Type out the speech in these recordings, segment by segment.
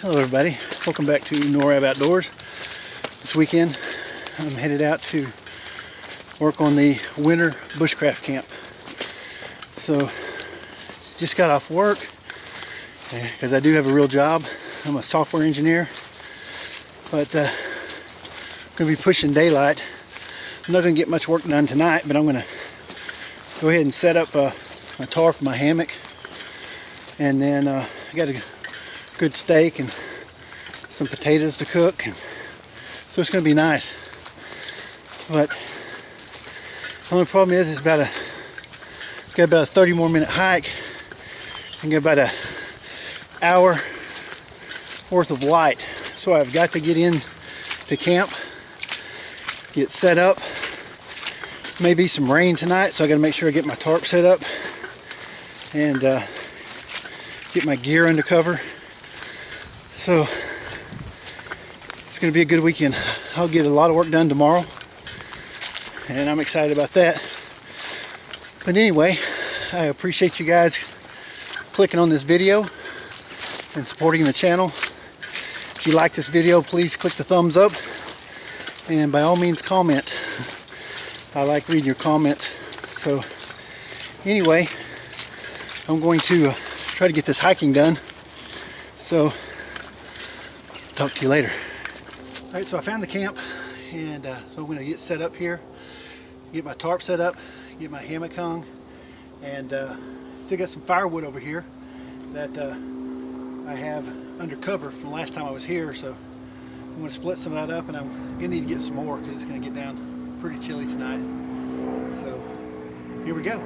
Hello everybody, welcome back to NORAB Outdoors. This weekend I'm headed out to work on the winter bushcraft camp. So just got off work because I do have a real job. I'm a software engineer, but I'm going to be pushing daylight. I'm not going to get much work done tonight, but I'm going to go ahead and set up my tarp, my hammock, and then I got a good steak and some potatoes to cook, and so it's going to be nice. But the only problem is it's got about a 30 more minute hike and got about an hour worth of light. So I've got to get in to camp, get set up. Maybe some rain tonight, so I got to make sure I get my tarp set up and get my gear under cover. So it's going to be a good weekend. I'll get a lot of work done tomorrow, and I'm excited about that. But anyway, I appreciate you guys clicking on this video and supporting the channel. If you like this video, please click the thumbs up, and by all means comment. I like reading your comments. So anyway, I'm going to try to get this hiking done. So talk to you later. All right, so I found the camp, and so I'm going to get set up here, get my tarp set up, get my hammock hung, and still got some firewood over here that I have under cover from the last time I was here. So I'm going to split some of that up, and I'm going to need to get some more because it's going to get down pretty chilly tonight. So here we go.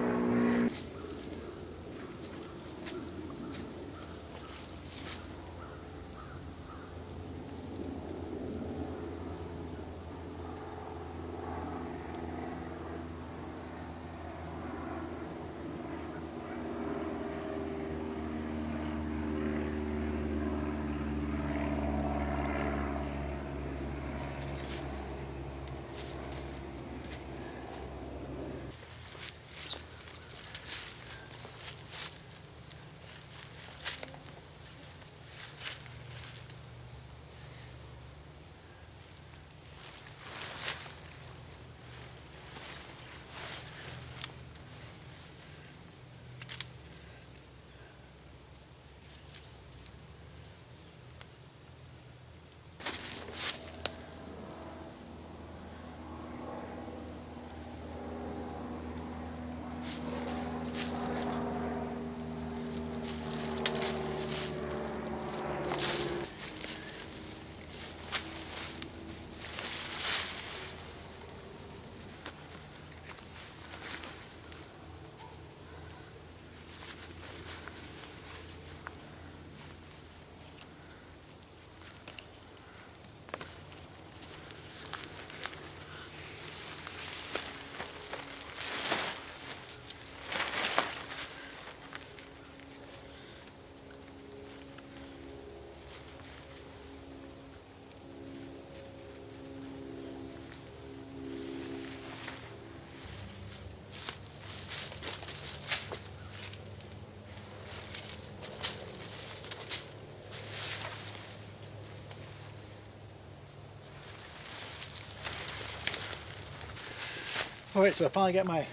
Alright, so I finally got my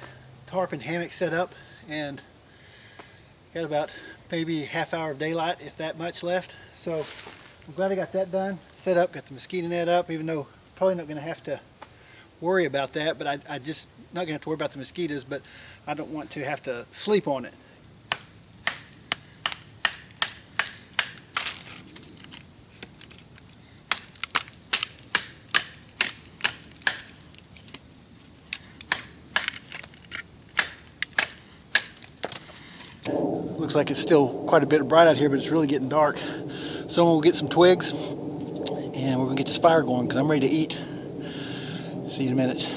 tarp and hammock set up, and got about maybe half hour of daylight, if that much, left. So I'm glad I got that done, set up, got the mosquito net up, even though probably not going to have to worry about that, but I just not going to have to worry about the mosquitoes, but I don't want to have to sleep on it. Looks like it's still quite a bit bright out here, but it's really getting dark. So we'll get some twigs, and we're gonna get this fire going because I'm ready to eat. See you in a minute.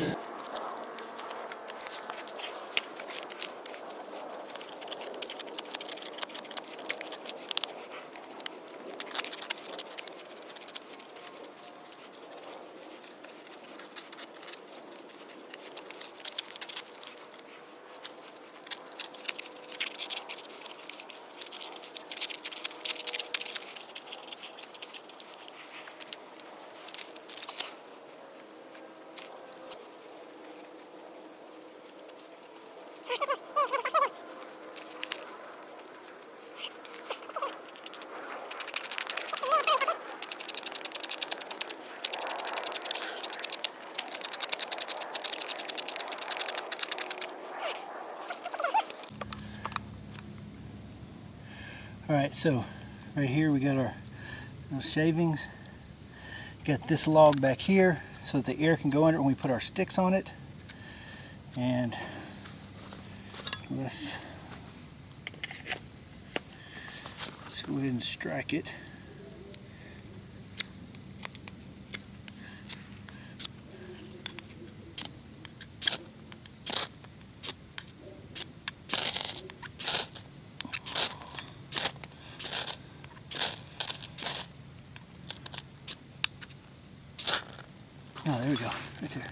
Alright, so right here we got our little shavings. Got this log back here so that the air can go under it when we put our sticks on it. And let's go ahead and strike it. Oh, there we go, right there.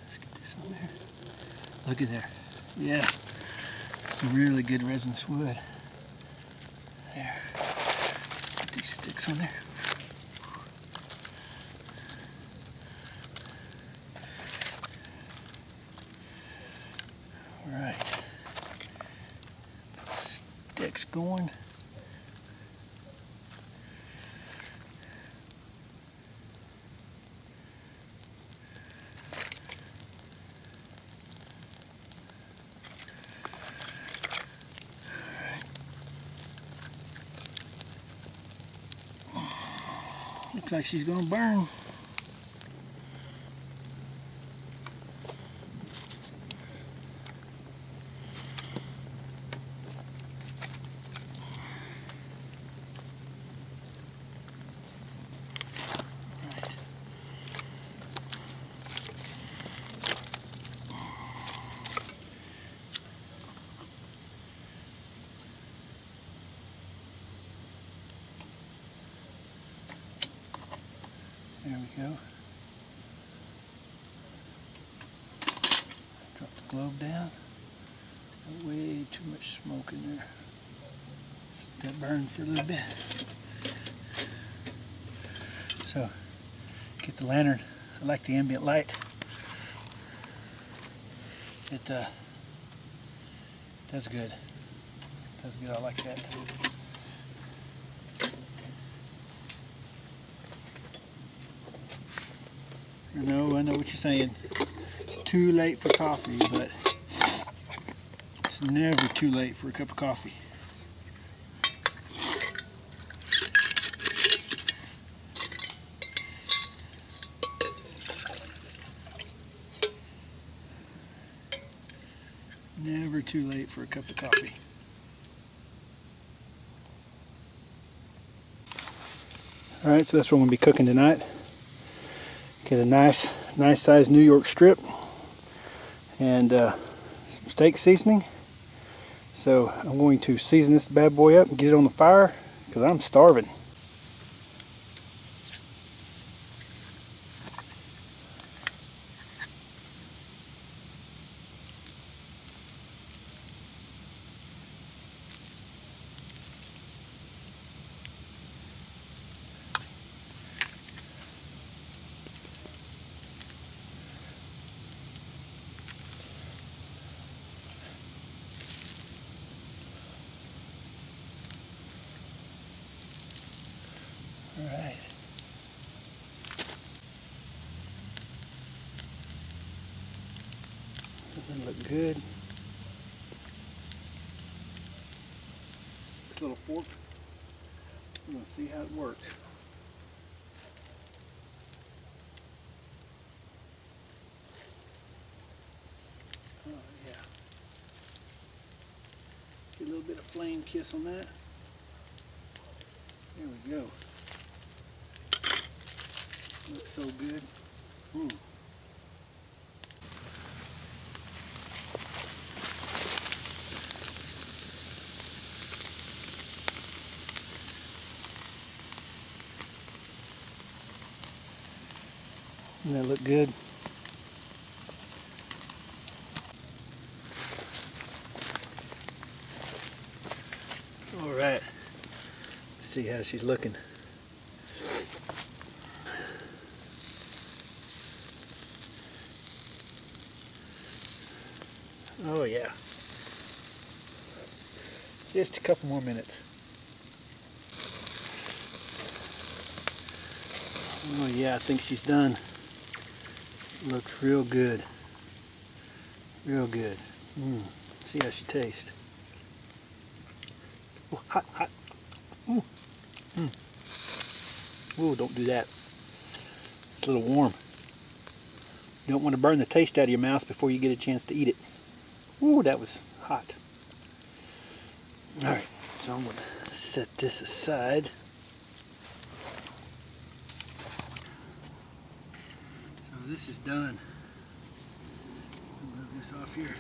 Let's get this on there. Look at there. Yeah, some really good resinous wood. There. Put these sticks on there. All right. Put sticks going. Looks like she's gonna burn. There we go. Drop the globe down. Way too much smoke in there. Let that burn for a little bit. So, get the lantern. I like the ambient light. It does good. Does good. I like that too. I know what you're saying. Too late for coffee, but it's never too late for a cup of coffee. Never too late for a cup of coffee. Alright, so that's what I'm going to be cooking tonight. Get a nice sized New York strip and some steak seasoning. So I'm going to season this bad boy up and get it on the fire because I'm starving. All right. Doesn't look good. This little fork, I'm going to see how it works. Oh yeah. Get a little bit of flame kiss on that. There we go. Looks so good. Doesn't that look good? All right. Let's see how she's looking. Oh yeah. Just a couple more minutes. Oh yeah, I think she's done. Looks real good. Real good. See how she tastes. Ooh, hot, hot. Ooh. Ooh, don't do that. It's a little warm. You don't want to burn the taste out of your mouth before you get a chance to eat it. Ooh, that was hot. Alright, so I'm going to set this aside. So this is done. I'll move this off here.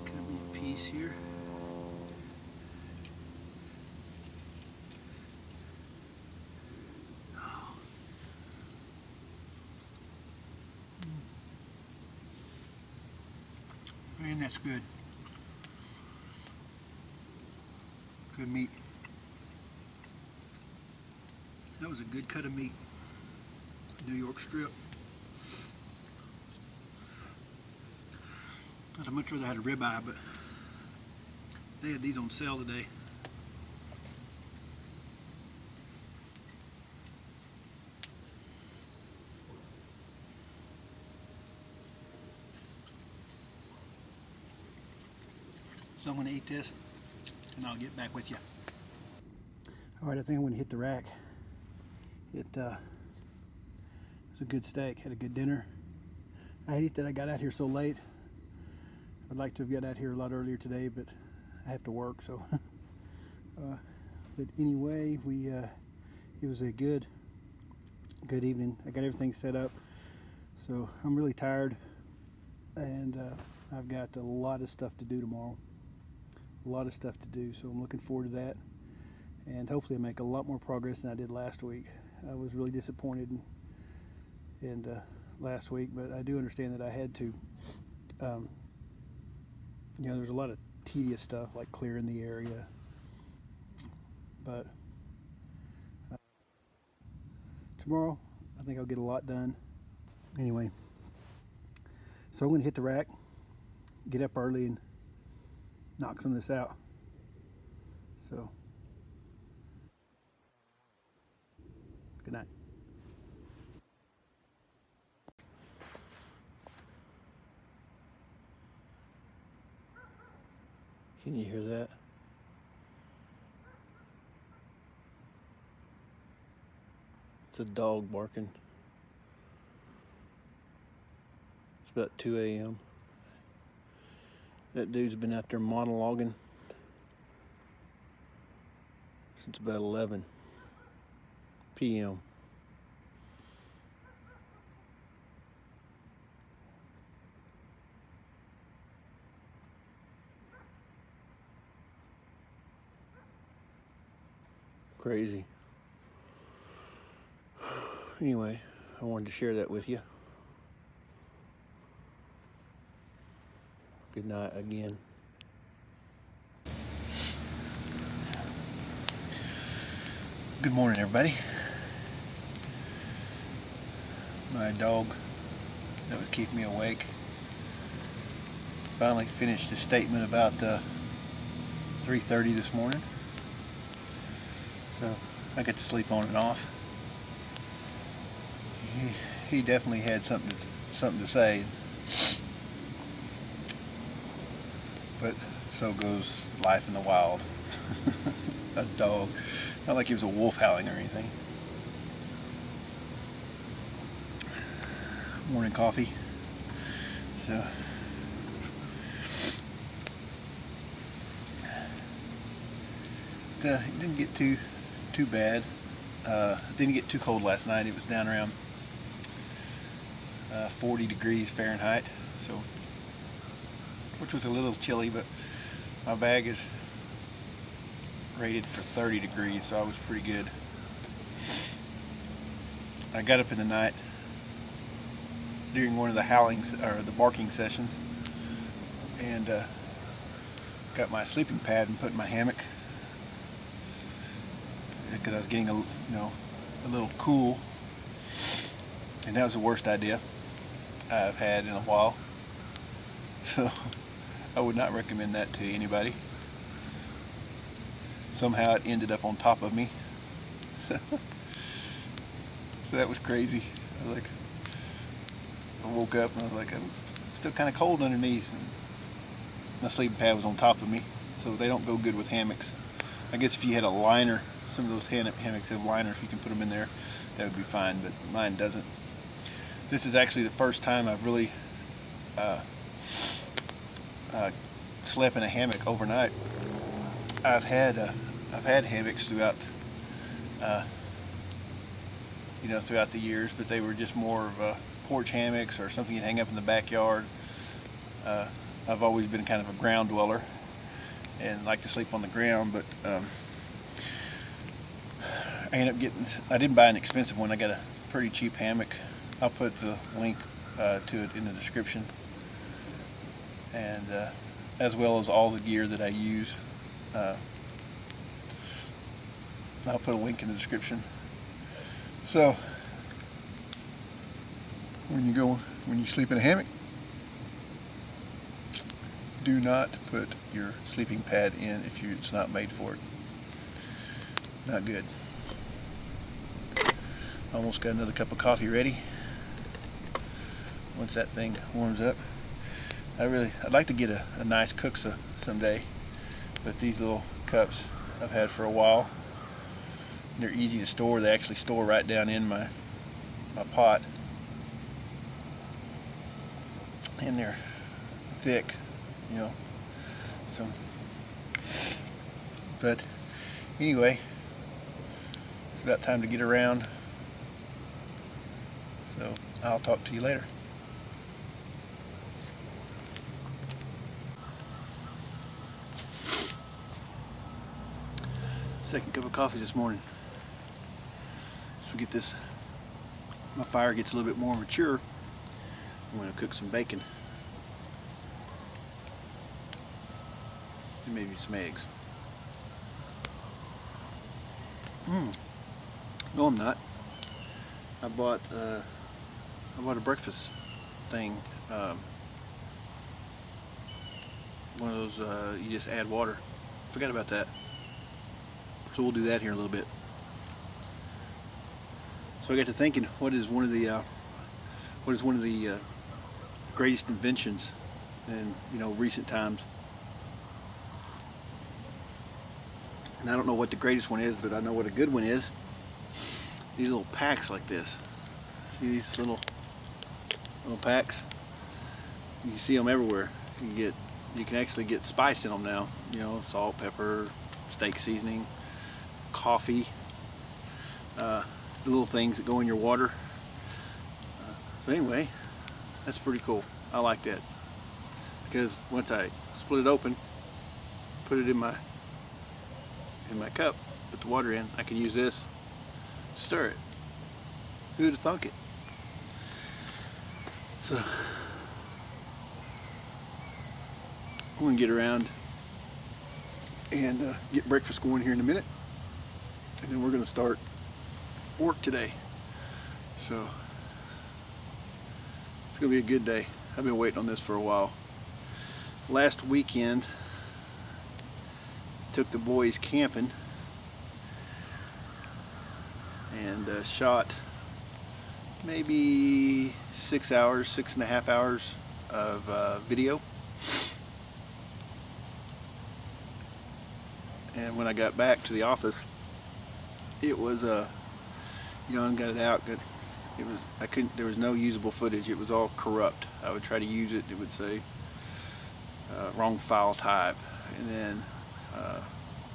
Cut me a piece here. Man, that's good. Good meat. That was a good cut of meat. New York strip. I'd much rather had a ribeye, but they had these on sale today. So I'm going to eat this and I'll get back with you. Alright, I think I'm going to hit the rack. It was a good steak, had a good dinner. I hate that I got out here so late. I'd like to have got out here a lot earlier today, but I have to work, so. But anyway, it was a good evening. I got everything set up, so I'm really tired, and I've got a lot of stuff to do tomorrow. A lot of stuff to do, so I'm looking forward to that, and hopefully I make a lot more progress than I did last week. I was really disappointed in last week, but I do understand that I had to. You know, there's a lot of tedious stuff like clearing the area, but tomorrow I think I'll get a lot done. Anyway, so I'm going to hit the rack, get up early, and knock some of this out. So, good night. Can you hear that? It's a dog barking. It's about 2 a.m. That dude's been out there monologuing since about 11 p.m. Crazy. Anyway, I wanted to share that with you. Good night again. Good morning, everybody. My dog that was keeping me awake finally finished his statement about 3:30 this morning. So I got to sleep on and off. He definitely had something to say, but so goes life in the wild. A dog, not like he was a wolf howling or anything. Morning coffee. So it didn't get too bad. Didn't get too cold last night. It was down around 40 degrees Fahrenheit, so which was a little chilly, but my bag is rated for 30 degrees, so I was pretty good. I got up in the night during one of the the barking sessions, and got my sleeping pad and put in my hammock because I was getting a little cool, and that was the worst idea I've had in a while. So I would not recommend that to anybody. Somehow it ended up on top of me. So that was crazy. I woke up and I was like, I'm still kind of cold underneath, and my sleeping pad was on top of me, so they don't go good with hammocks. I guess if you had a liner, some of those hammocks have liners, you can put them in there, that would be fine, but mine doesn't. This is actually the first time I've really slept in a hammock overnight. I've had hammocks throughout throughout the years, but they were just more of porch hammocks or something you'd hang up in the backyard. I've always been kind of a ground dweller and like to sleep on the ground, but I ended up I didn't buy an expensive one. I got a pretty cheap hammock. I'll put the link to it in the description, and as well as all the gear that I use. I'll put a link in the description. So when you sleep in a hammock, do not put your sleeping pad in if it's not made for it. Not good. Almost got another cup of coffee ready. Once that thing warms up, I'd like to get a nice Cooksa someday, but these little cups I've had for a while. They're easy to store. They actually store right down in my pot, and they're thick, so, but anyway, it's about time to get around, so I'll talk to you later. Second cup of coffee this morning. So get this, my fire gets a little bit more mature, I'm going to cook some bacon and maybe some eggs. No, I'm not. I bought a breakfast thing, one of those you just add water. Forgot about that. So we'll do that here in a little bit. So I got to thinking, what is one of the greatest inventions in recent times? And I don't know what the greatest one is, but I know what a good one is. These little packs like this. See these little packs? You see them everywhere. You can actually get spice in them now. Salt, pepper, steak seasoning, coffee, the little things that go in your water. So anyway, that's pretty cool. I like that, because once I split it open, put it in my cup, put the water in, I can use this to stir it. Who'd have thunk it? So I'm gonna get around and get breakfast going here in a minute, and then we're gonna start work today. So it's gonna be a good day. I've been waiting on this for a while. Last weekend, took the boys camping and shot maybe 6.5 hours of video. And when I got back to the office, it was I got it out. There was no usable footage. It was all corrupt. I would try to use it. It would say wrong file type, and then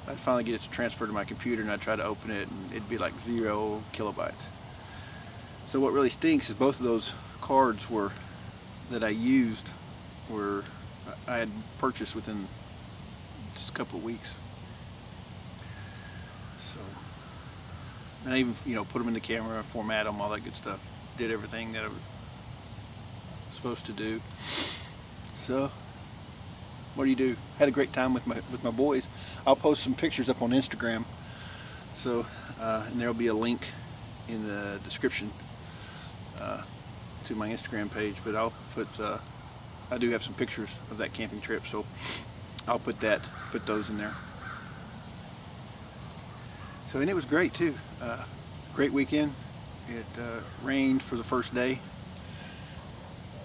I'd finally get it to transfer to my computer, and I'd try to open it, and it'd be like 0 kilobytes. So what really stinks is both of those cards that I used I had purchased within just a couple of weeks. So, and I even put them in the camera, format them, all that good stuff. Did everything that I was supposed to do. So, what do? Had a great time with my boys. I'll post some pictures up on Instagram. So, and there'll be a link in the description to my Instagram page. But I'll put I do have some pictures of that camping trip, so I'll put those in there. So, and it was great too. Great weekend. It rained for the first day,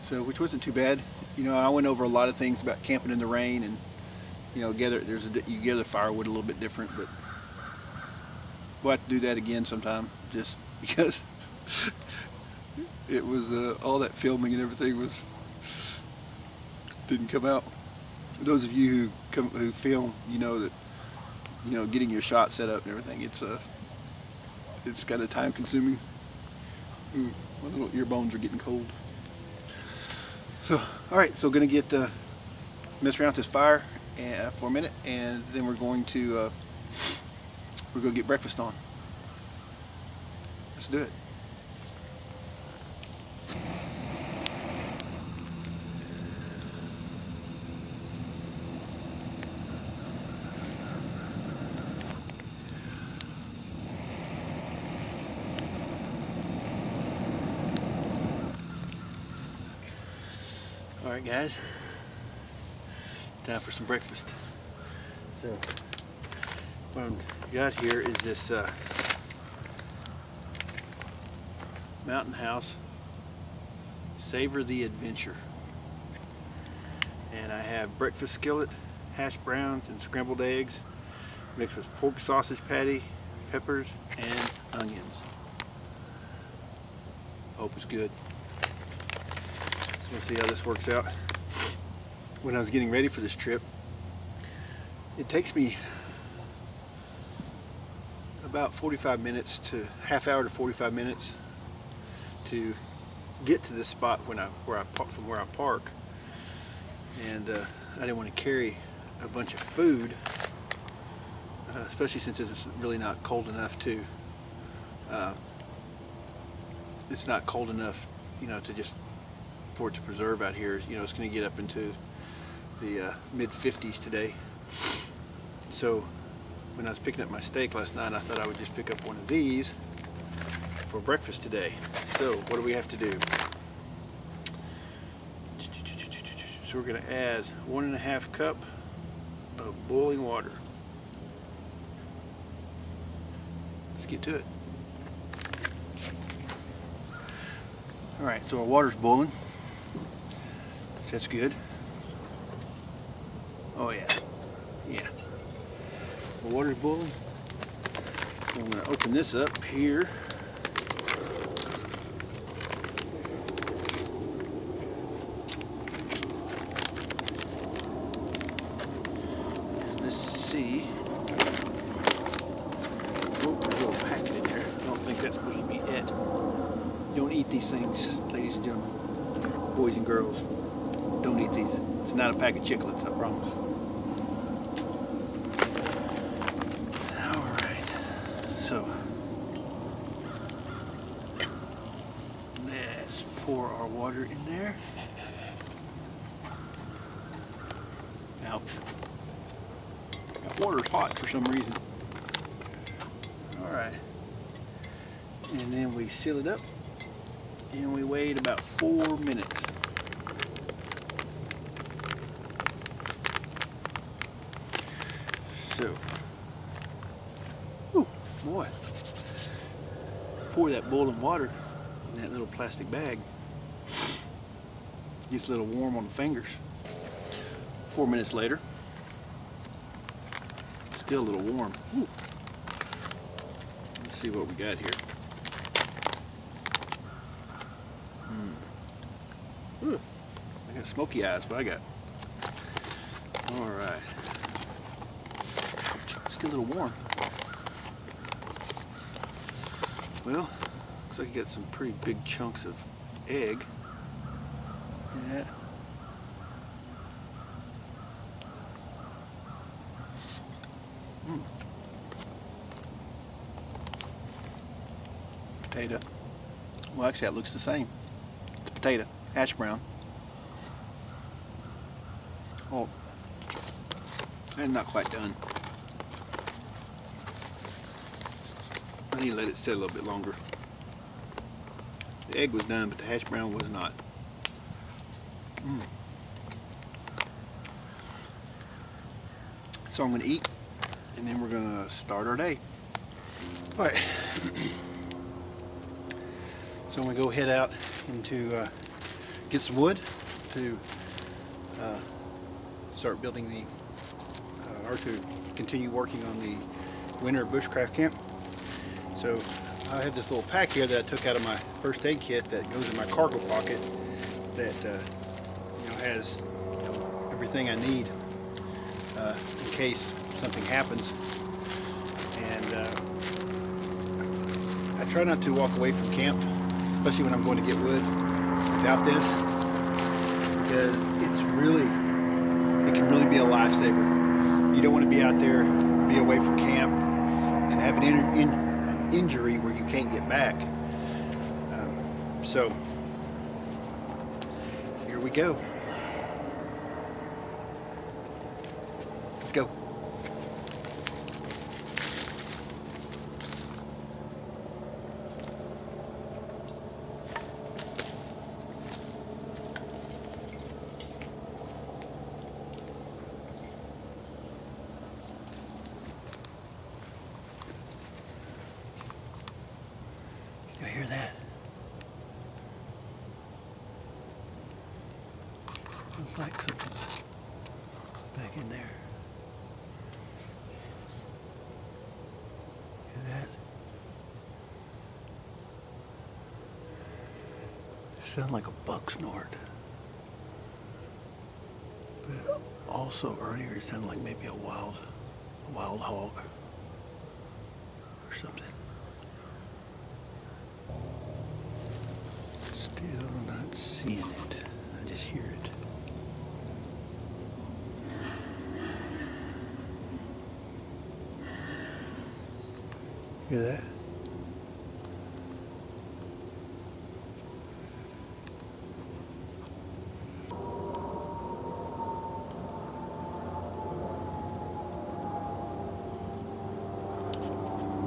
so which wasn't too bad. You know, I went over a lot of things about camping in the rain, and you know, you gather firewood a little bit different, but we'll have to do that again sometime, just because it was all that filming and everything didn't come out. Those of you who film, you know that, you know, getting your shot set up and everything, it's kind of time consuming. My little ear bones are getting cold. So, all right, so gonna get mess around with this fire for a minute, and then we're going to get breakfast on. Let's do it. All right, guys, time for some breakfast. So what I've got here is this Mountain House Savor the Adventure, and I have breakfast skillet, hash browns, and scrambled eggs mixed with pork sausage patty, peppers, and onions. Hope it's good. We'll see how this works out. When I was getting ready for this trip, it takes me about 45 minutes to half hour to 45 minutes to get to this spot from where I park, and I didn't want to carry a bunch of food, especially since it's really not cold enough to. It's not cold enough, you know, to just for it to preserve out here. You know, it's going to get up into the mid-50s today. So when I was picking up my steak last night, I thought I would just pick up one of these for breakfast today. So what do we have to do? So we're going to add 1.5 cup of boiling water. Let's get to it. Alright, so our water's boiling. So that's good. Oh yeah. Yeah. The water's boiling. So I'm going to open this up here. And let's see. Oh, there's a little packet in there. I don't think that's supposed to be it. You don't eat these things, ladies and gentlemen, boys and girls. Don't eat these. It's not a pack of chiclets, I promise. Alright, so let's pour our water in there. Ouch. That water's hot for some reason. Alright. And then we seal it up. And we wait about 4 minutes. So, whew, boy, pour that boiling water in that little plastic bag. Gets a little warm on the fingers. 4 minutes later, still a little warm. Ooh. Let's see what we got here. Ooh, I got smoky eyes, what I got. Alright. Still a little warm. Well, looks like you got some pretty big chunks of egg. Yeah. Potato. Well, actually, that looks the same. It's a potato. Hash brown. Oh, and not quite done. I need to let it sit a little bit longer. The egg was done, but the hash brown was not. So I'm going to eat, and then we're going to start our day. All right. So I'm going to go head out into get some wood to start building or to continue working on the winter bushcraft camp. So I have this little pack here that I took out of my first aid kit that goes in my cargo pocket that has everything I need in case something happens. And I try not to walk away from camp, especially when I'm going to get wood, without this, because it can really be a lifesaver. You don't want to be out there, be away from camp, and have an injury where you can't get back. So here we go. Let's go. You hear that? Sounds like something back in there. Hear that? Sound like a buck snort. But also earlier it sounded like maybe a wild hog or something. Still not seeing it. I just hear it. Hear that?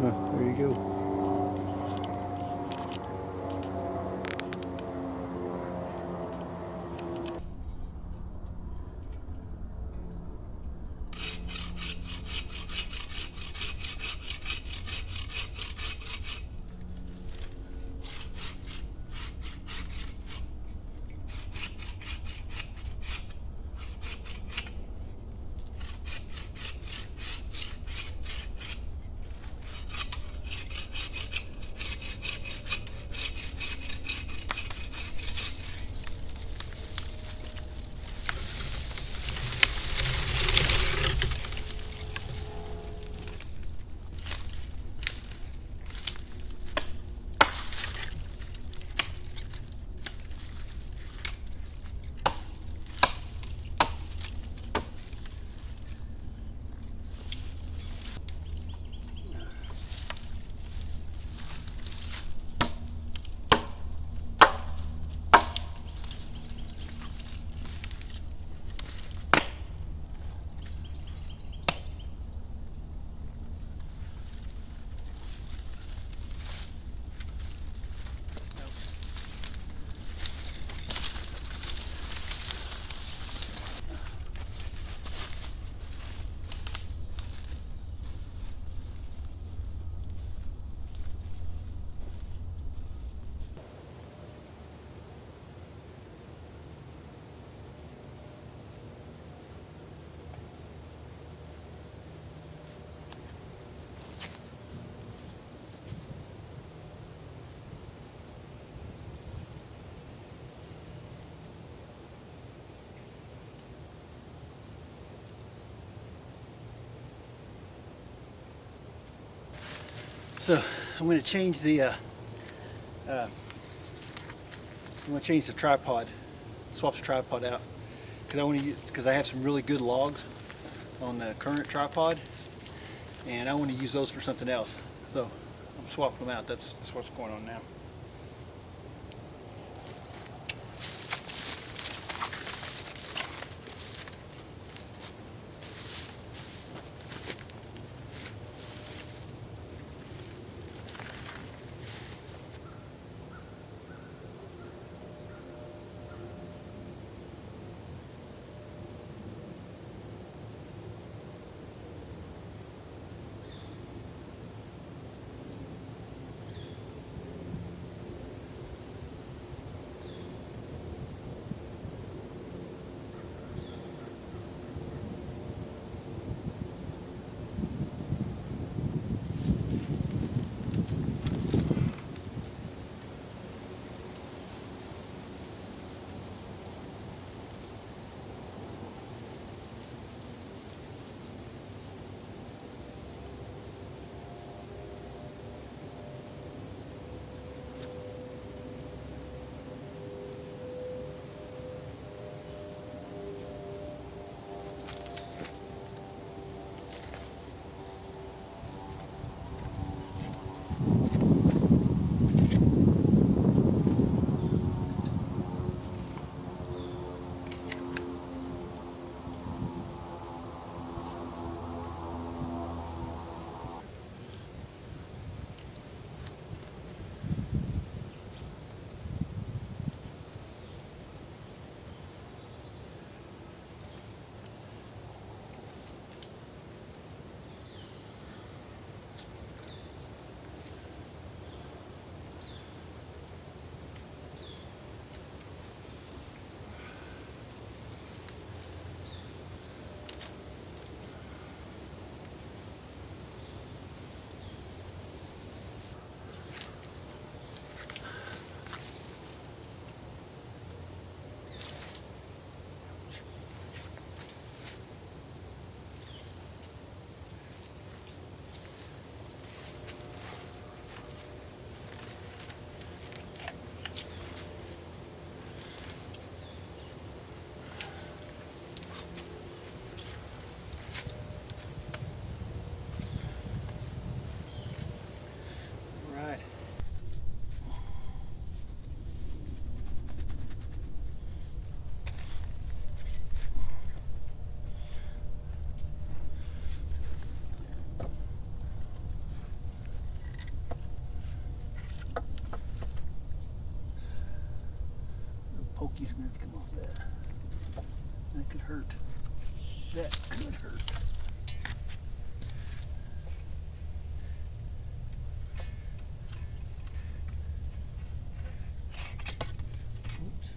There you go. So I'm going to change the tripod, swap the tripod out, because I have some really good logs on the current tripod, and I want to use those for something else. So I'm swapping them out. That's what's going on now. You're gonna have to come off that. That could hurt. That could hurt. Oops.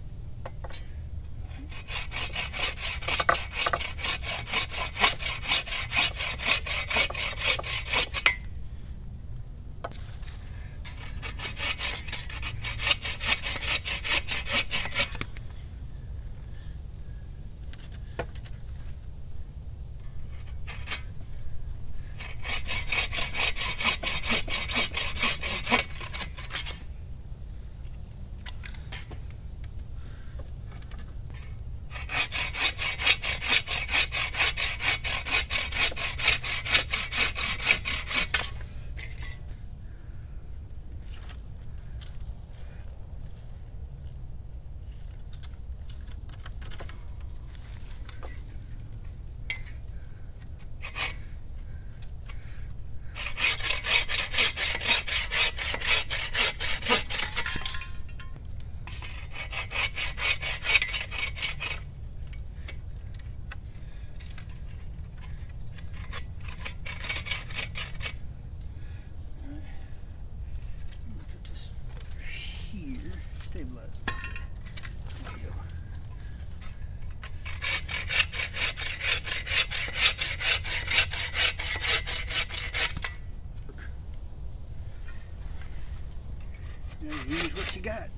Stabilize. There you go. Now use what you got.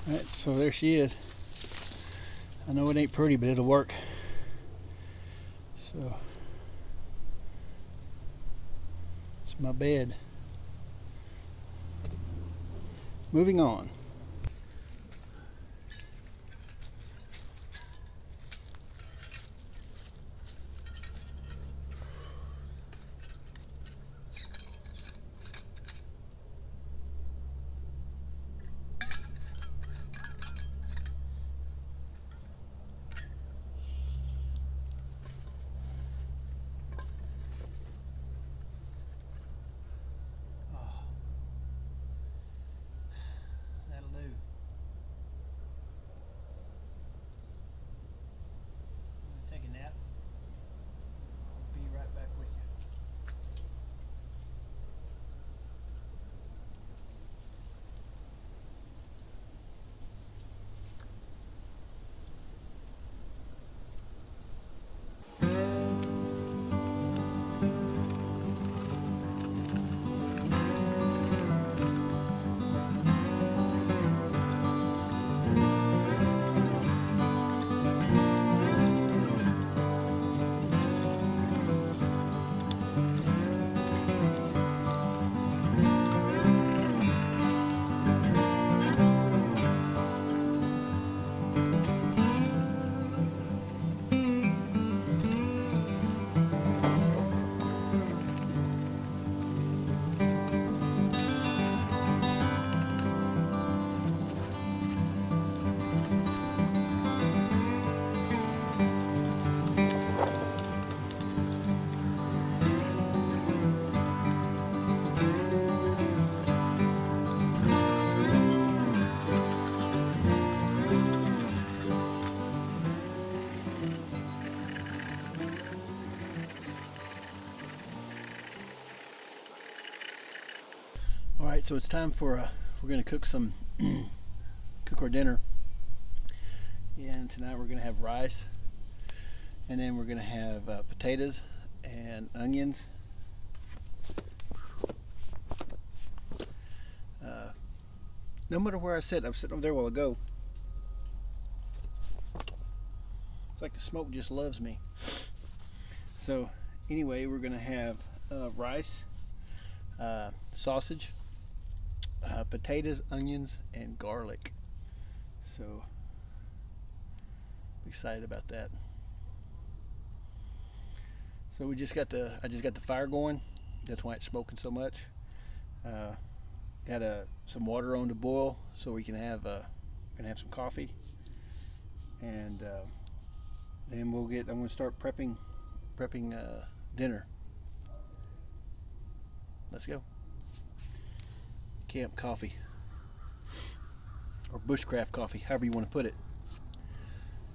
Alright, so there she is. I know it ain't pretty, but it'll work. So, it's my bed. Moving on. Alright, so it's time for, we're going to cook our dinner. And tonight we're going to have rice, and then we're going to have potatoes and onions. No matter where I sit, I was sitting over there a while ago. It's like the smoke just loves me. So anyway, we're gonna have rice, sausage, potatoes, onions, and garlic. So I'm excited about that. So I just got the fire going. That's why it's smoking so much. Got some water on to boil so we can have some coffee, and then I'm going to start prepping dinner. Let's go. Camp coffee, or Bushcraft coffee, however you want to put it.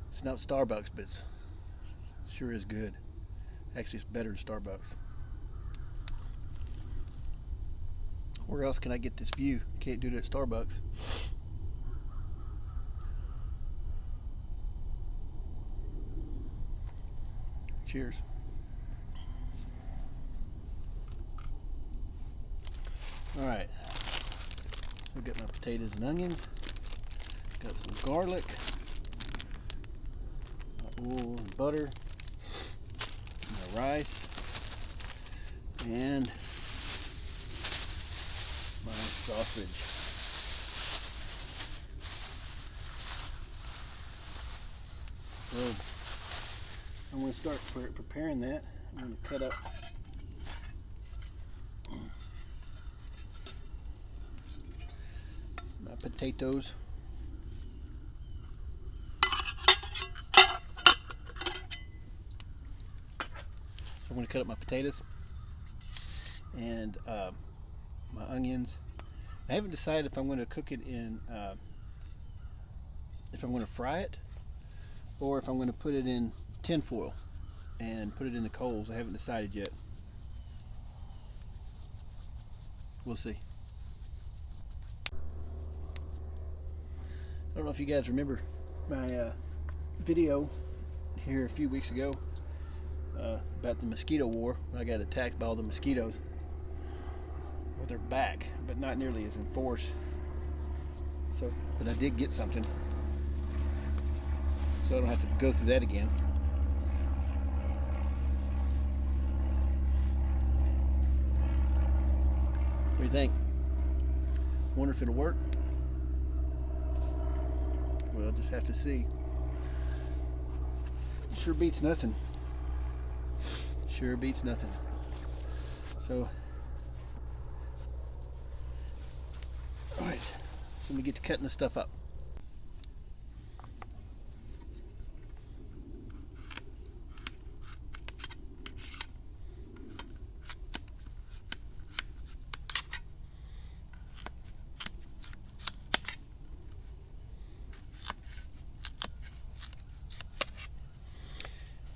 It's not Starbucks, but it sure is good. Actually, it's better than Starbucks. Where else can I get this view? Can't do it at Starbucks. Cheers. Alright. I've got my potatoes and onions. Got some garlic. My oil and butter. My rice. And my sausage. So I'm going to start preparing that. I'm going to cut up my potatoes. So I'm going to cut up my potatoes and my onions. I haven't decided if I'm going to cook it in, if I'm going to fry it, or if I'm going to put it in tin foil and put it in the coals. I haven't decided yet. We'll see. I don't know if you guys remember my video here a few weeks ago about the mosquito war. I got attacked by all the mosquitoes. Well, they're back, but not nearly as in force. So, but I did get something, so I don't have to go through that again. What do you think? Wonder if it'll work? We'll just have to see. Sure beats nothing. Sure beats nothing. So, alright, so let me get to cutting this stuff up.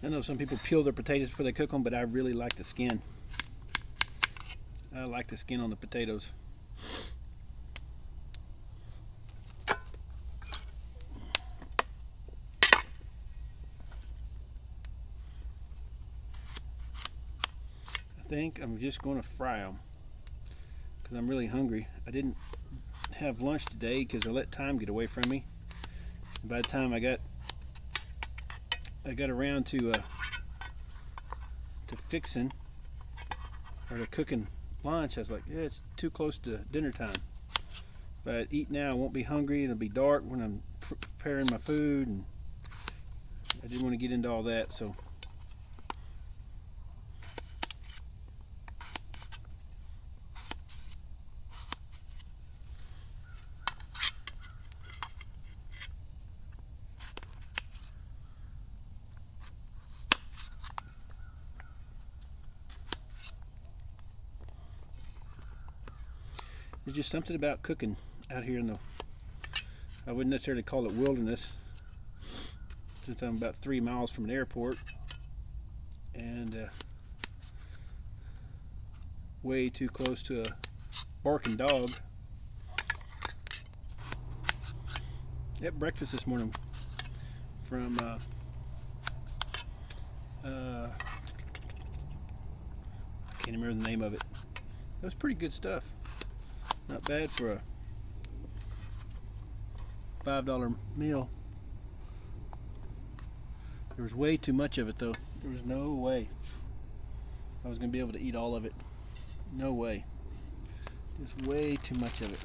I know some people peel their potatoes before they cook them, but I really like the skin. I like the skin on the potatoes. I think I'm just going to fry them because I'm really hungry. I didn't have lunch today because I let time get away from me. And by the time I got around to fixing or to cooking lunch, I was like, yeah, it's too close to dinner time. If I eat now, I won't be hungry. It'll be dark when I'm preparing my food, and I didn't want to get into all that. So there's just something about cooking out here in the, I wouldn't necessarily call it wilderness, since I'm about 3 miles from an airport and way too close to a barking dog. At breakfast this morning from Can't remember the name of it. That was pretty good stuff. Not bad for a $5 meal. There was way too much of it though. There was no way I was going to be able to eat all of it. No way. Just way too much of it.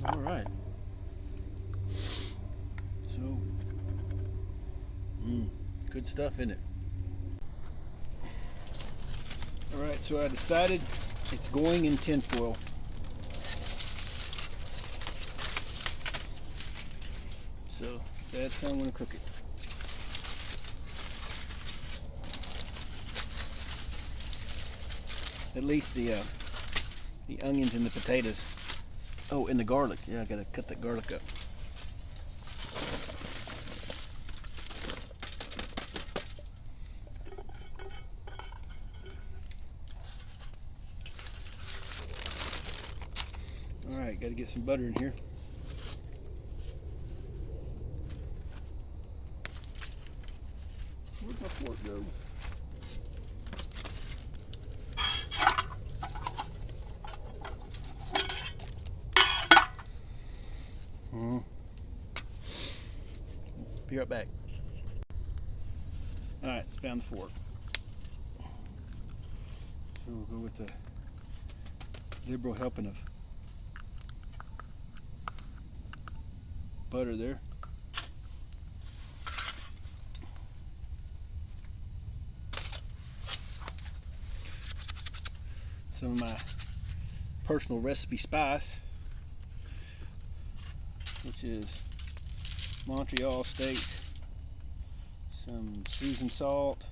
Alright, so good stuff, isn't it? Alright, so I decided it's going in tin foil. So that's how I'm going to cook it. At least the onions and the potatoes. Oh, and the garlic. Yeah, I gotta cut that garlic up. Alright, gotta get some butter in here. Where'd my fork go? Be right back. Alright, it's found the fork. So we'll go with the liberal helping of butter there. Some of my personal recipe spice, which is Montreal steak, some seasoned salt,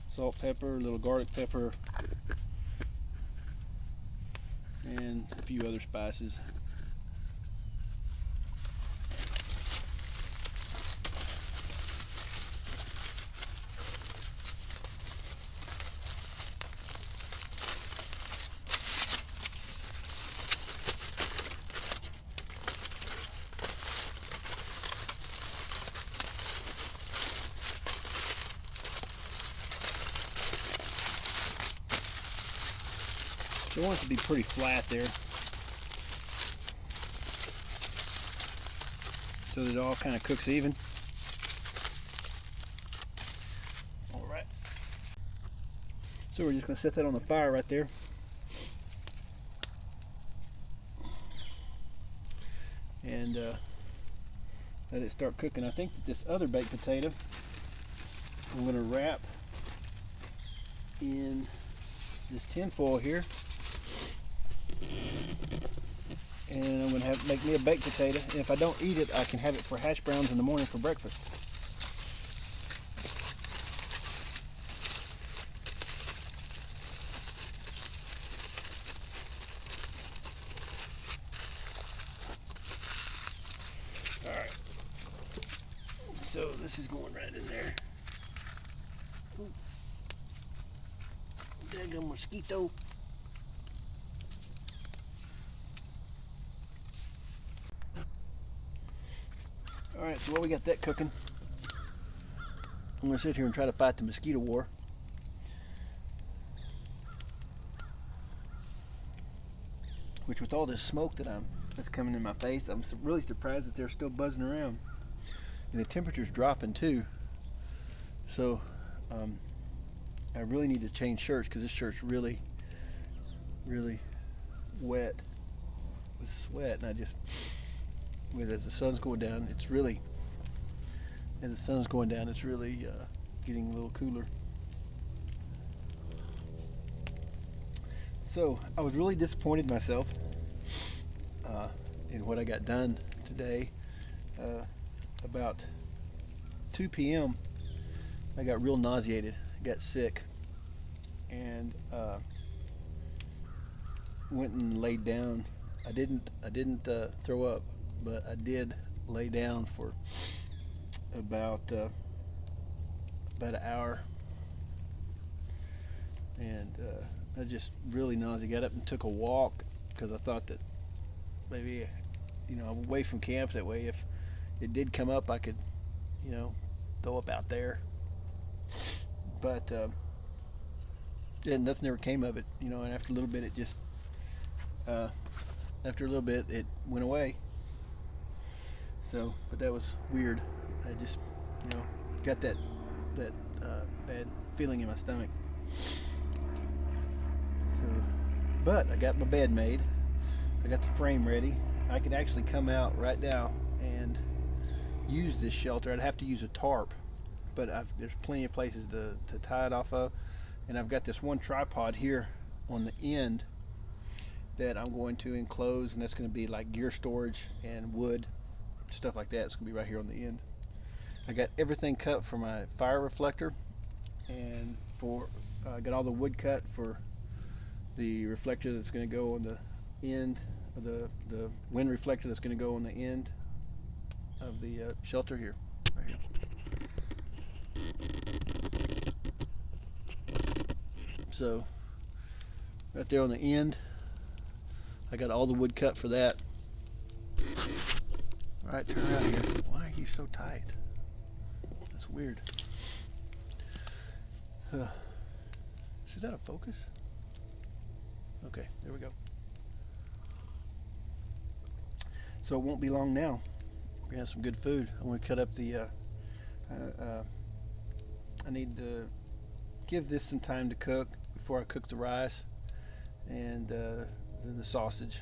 salt, pepper, a little garlic pepper, and a few other spices. So I want it to be pretty flat there, so that it all kind of cooks even. All right. So we're just going to set that on the fire right there. And let it start cooking. I think this other baked potato I'm going to wrap in this tin foil here. And I'm going to make me a baked potato, and if I don't eat it, I can have it for hash browns in the morning for breakfast. Alright, so this is going right in there. Ooh. Daggone mosquito. Alright, so while we got that cooking, I'm going to sit here and try to fight the mosquito war. Which, with all this smoke that's coming in my face, I'm really surprised that they're still buzzing around. And the temperature's dropping too. So I really need to change shirts because this shirt's really, really wet. with sweat, and I just, as the sun's going down, it's really getting a little cooler. So I was really disappointed in myself in what I got done today. About 2 p.m. I got real nauseated, got sick, and went and laid down. I didn't throw up, but I did lay down for about an hour, and I was just really nauseous. Got up and took a walk because I thought that maybe, I'm away from camp, that way if it did come up I could, throw up out there. But nothing ever came of it, and after a little bit it just it went away. So, but that was weird. I just, got that bad feeling in my stomach. So, but I got my bed made. I got the frame ready. I could actually come out right now and use this shelter. I'd have to use a tarp, but there's plenty of places to tie it off of. And I've got this one tripod here on the end that I'm going to enclose, and that's going to be like gear storage and wood, stuff like that. It's going to be right here on the end. I got everything cut for my fire reflector, and I got all the wood cut for the reflector that's going to go on the end of the wind reflector that's going to go on the end of the shelter here, right here. So right there on the end, I got all the wood cut for that. All right, turn around here. Why are you so tight? That's weird. Is that a focus? Okay, there we go. So it won't be long now. We're gonna have some good food. I'm gonna cut up the. I need to give this some time to cook before I cook the rice and then the sausage.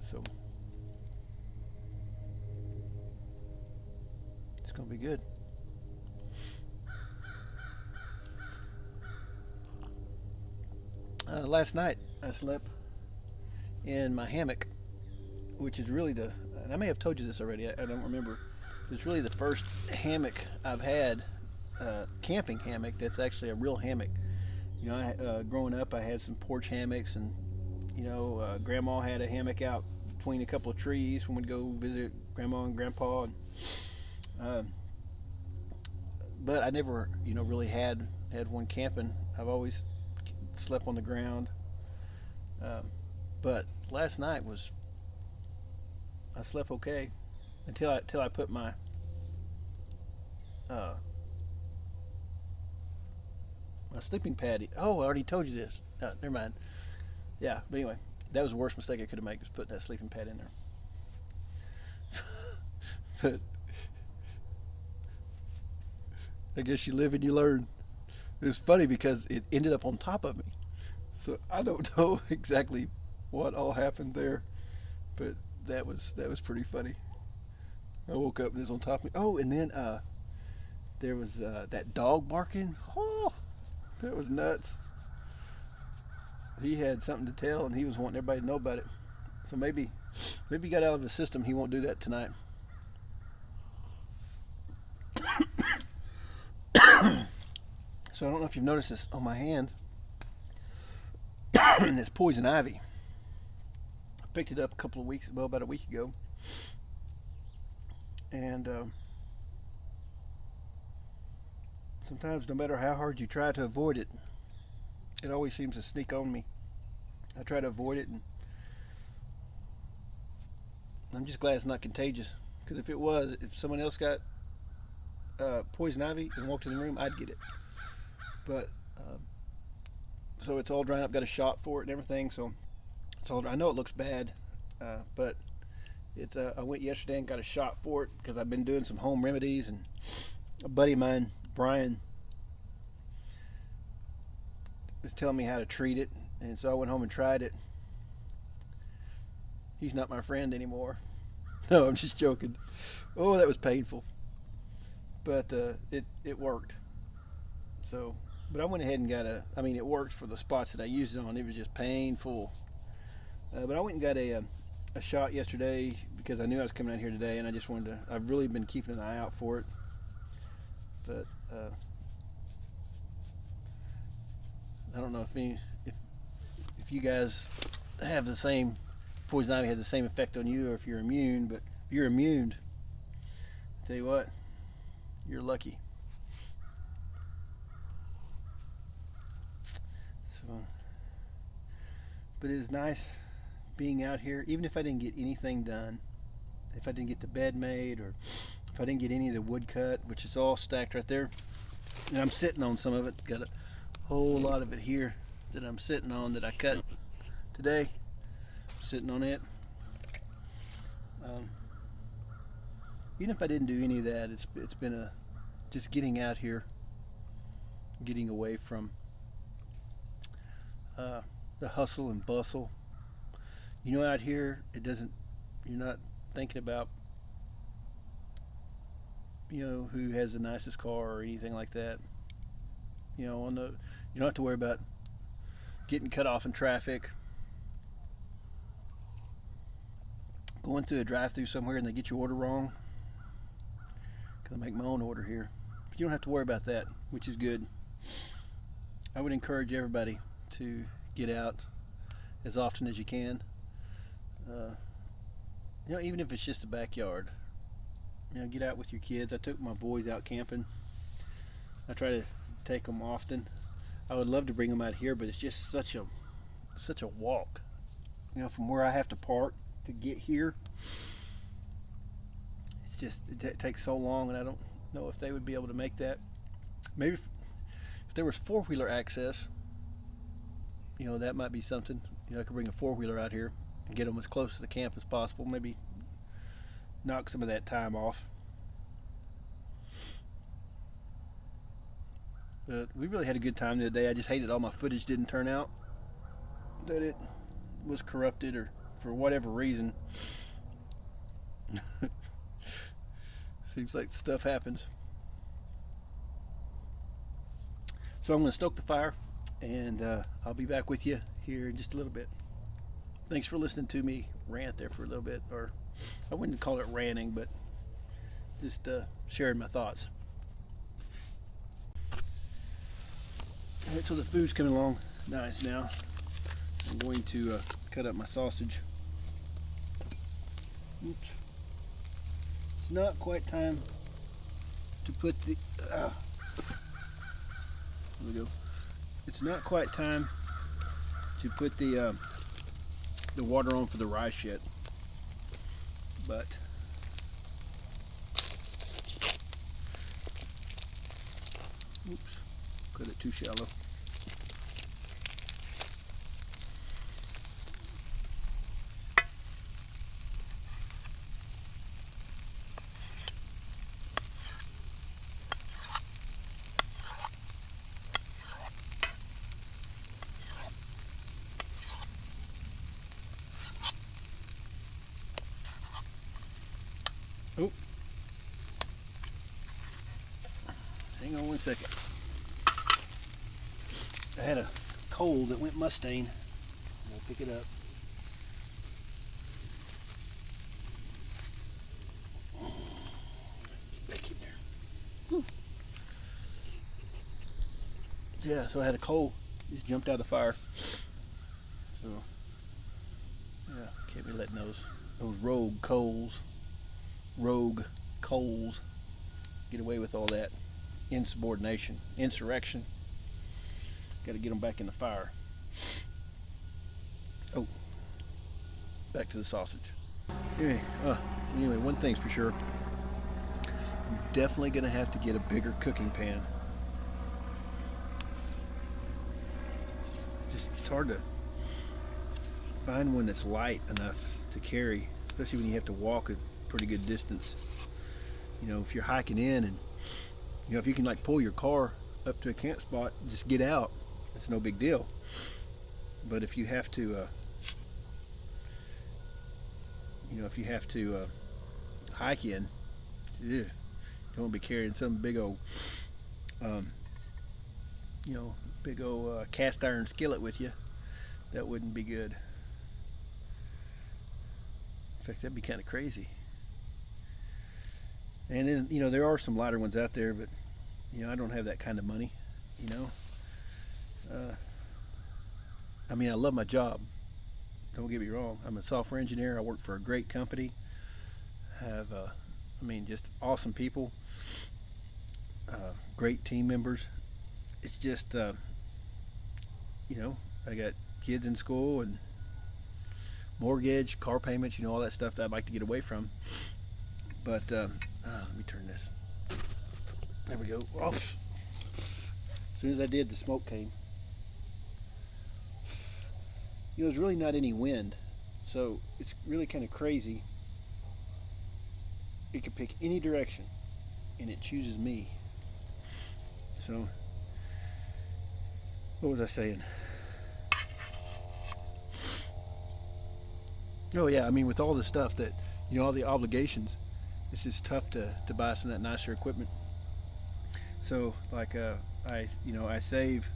So it's gonna be good. Last night I slept in my hammock, which is really and I may have told you this already, I don't remember. It's really the first hammock I've had, camping hammock, that's actually a real hammock. Growing up I had some porch hammocks, and Grandma had a hammock out between a couple of trees when we'd go visit Grandma and Grandpa, but I never really had one camping. I've always slept on the ground, but last night I slept okay until I put my my sleeping pad. Oh, I already told you this. Never mind. Yeah, but anyway, that was the worst mistake I could have made, was putting that sleeping pad in there. But I guess you live and you learn. It's funny because it ended up on top of me, so I don't know exactly what all happened there, but that was pretty funny. I woke up and it was on top of me. Oh, and then there was that dog barking. Oh, that was nuts. He had something to tell, and he was wanting everybody to know about it. So maybe he got out of the system. He won't do that tonight. So I don't know if you've noticed this on my hand. This poison ivy. I picked it up about a week ago, and sometimes, no matter how hard you try to avoid it, it always seems to sneak on me. I try to avoid it, and I'm just glad it's not contagious. Because if someone else got poison ivy and walked in the room, I'd get it. But so it's all drying up. Got a shot for it and everything. So it's all. I know it looks bad, but it's. I went yesterday and got a shot for it because I've been doing some home remedies, and a buddy of mine, Brian, was telling me how to treat it, and so I went home and tried it. He's not my friend anymore. No, I'm just joking. Oh, that was painful. But it worked. So, but I went ahead and got it worked for the spots that I used it on. It was just painful. But I went and got a shot yesterday because I knew I was coming out here today, and I just wanted to. I've really been keeping an eye out for it. But I don't know if you guys have the same poison ivy has the same effect on you, or if you're immune. But if you're immune, I tell you what, you're lucky. So, but it is nice being out here, even if I didn't get anything done, if I didn't get the bed made, or if I didn't get any of the wood cut, which is all stacked right there. And I'm sitting on some of it. Got a whole lot of it here that I'm sitting on that I cut today. Sitting on it. Even if I didn't do any of that, it's been just getting out here, getting away from the hustle and bustle. You know, out here you're not thinking about, you know, who has the nicest car or anything like that. You know, you don't have to worry about getting cut off in traffic, going through a drive-through somewhere and they get your order wrong, because I make my own order here. But you don't have to worry about that, which is good. I would encourage everybody to get out as often as you can. You know, even if it's just a backyard, you know, get out with your kids. I took my boys out camping. I try to take them often. I would love to bring them out here, but it's just such a walk. You know, from where I have to park to get here, it's just it takes so long, and I don't know if they would be able to make that. Maybe if there was four-wheeler access, you know, that might be something. You know, I could bring a four-wheeler out here and get them as close to the camp as possible. Maybe knock some of that time off. But we really had a good time today. I just hated all my footage didn't turn out, that it was corrupted or for whatever reason. Seems like stuff happens. So I'm going to stoke the fire, and I'll be back with you here in just a little bit. Thanks for listening to me rant there for a little bit, or I wouldn't call it ranting, but just sharing my thoughts. Alright, so the food's coming along nice now. I'm going to cut up my sausage. Oops. It's not quite time to put the... there we go. It's not quite time to put the water on for the rice yet, but oops, cut it too shallow. Oh, hang on one second. I had a coal that went Mustang. I'll pick it up. Back in there. Whew. Yeah, so I had a coal. Just jumped out of the fire. So, yeah, can't be letting those rogue coals get away with all that insubordination, insurrection. Got to get them back in the fire. Oh, back to the sausage. Anyway, one thing's for sure. I'm definitely going to have to get a bigger cooking pan. Just, it's hard to find one that's light enough to carry, especially when you have to walk a pretty good distance. You know, if you're hiking in, and you know, if you can like pull your car up to a camp spot, just get out. It's no big deal. But if you have to you know, if you have to hike in, you don't be carrying some big old, you know, big old cast iron skillet with you. That wouldn't be good. In fact, that'd be kind of crazy. And then, you know, there are some lighter ones out there, but, you know, I don't have that kind of money, you know. I mean, I love my job. Don't get me wrong. I'm a software engineer. I work for a great company. I have, I mean, just awesome people, great team members. It's just, you know, I got kids in school and mortgage, car payments, you know, all that stuff that I'd like to get away from. But let me turn this. There we go. Off. As soon as I did, the smoke came. You know, there's really not any wind, so it's really kind of crazy. It could pick any direction, and it chooses me. So, what was I saying? Oh yeah, I mean, with all the stuff that, you know, all the obligations, it's just tough to buy some of that nicer equipment. So, like, I save.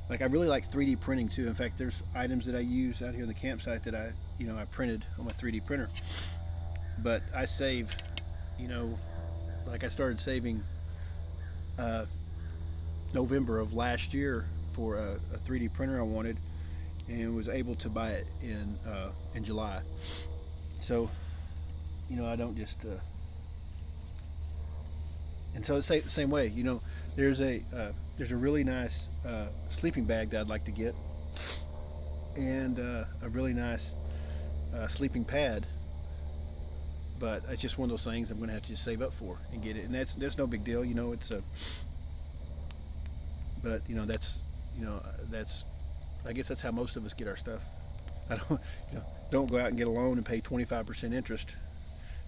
Like, I really like 3D printing too. In fact, there's items that I use out here in the campsite that I printed on my 3D printer. But I save, you know, like I started saving November of last year for a 3D printer I wanted, and was able to buy it in July. So, you know, I don't just and so it's the same way, you know, there's a really nice sleeping bag that I'd like to get, and a really nice sleeping pad, but it's just one of those things I'm going to have to just save up for and get it, and that's no big deal, you know. It's but you know, that's I guess that's how most of us get our stuff. I don't go out and get a loan and pay 25% interest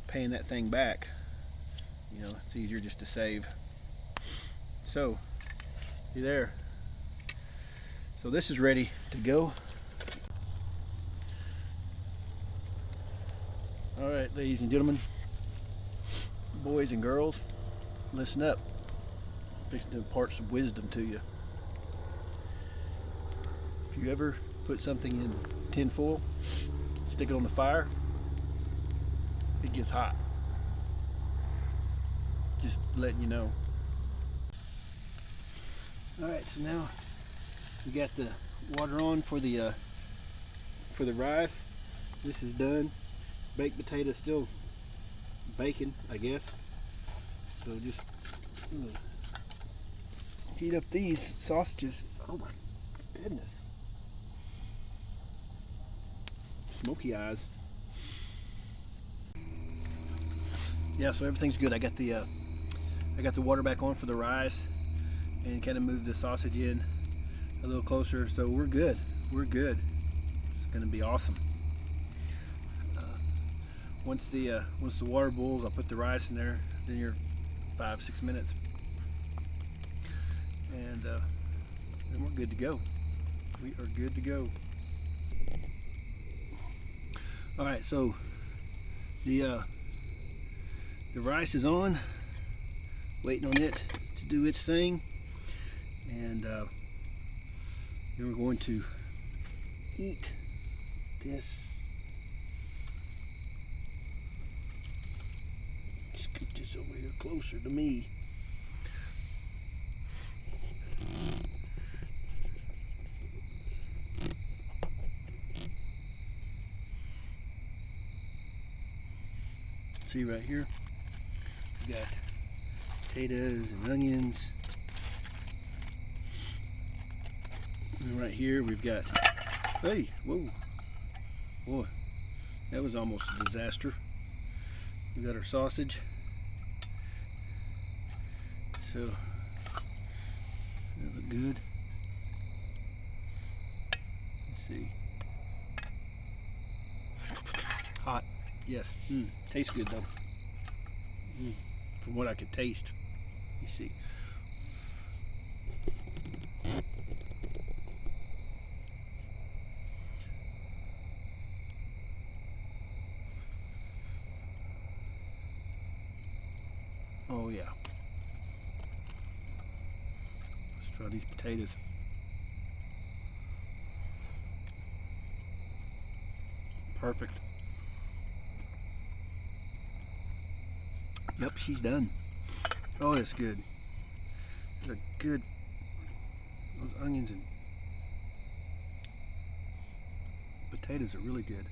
paying that thing back. You know, it's easier just to save. So, you there? So this is ready to go. All right, ladies and gentlemen, boys and girls, listen up. I'm fixing to impart some wisdom to you. If you ever put something in tin foil, stick it on the fire, it gets hot. Just letting you know. Alright, so now we got the water on for the rice. This is done. Baked potato still baking, I guess. So just heat up these sausages. Oh my goodness. Smoky eyes. Yeah, so everything's good. I got the water back on for the rice, and kind of moved the sausage in a little closer. So we're good. We're good. It's going to be awesome. Once the water boils, I'll put the rice in there. Then you're 5-6 minutes, and then we're good to go. We are good to go. All right, so the rice is on, waiting on it to do its thing, and then we're going to eat this. Scoot this over here closer to me. See right here, we got potatoes and onions. And right here we've got, hey, whoa, boy, that was almost a disaster. We got our sausage. So that look good. Let's see. Hot. Yes. Tastes good though. From what I could taste. You see. Oh yeah. Let's try these potatoes. Perfect. Yep, she's done. Oh, that's good. Those are good. Those onions and potatoes are really good.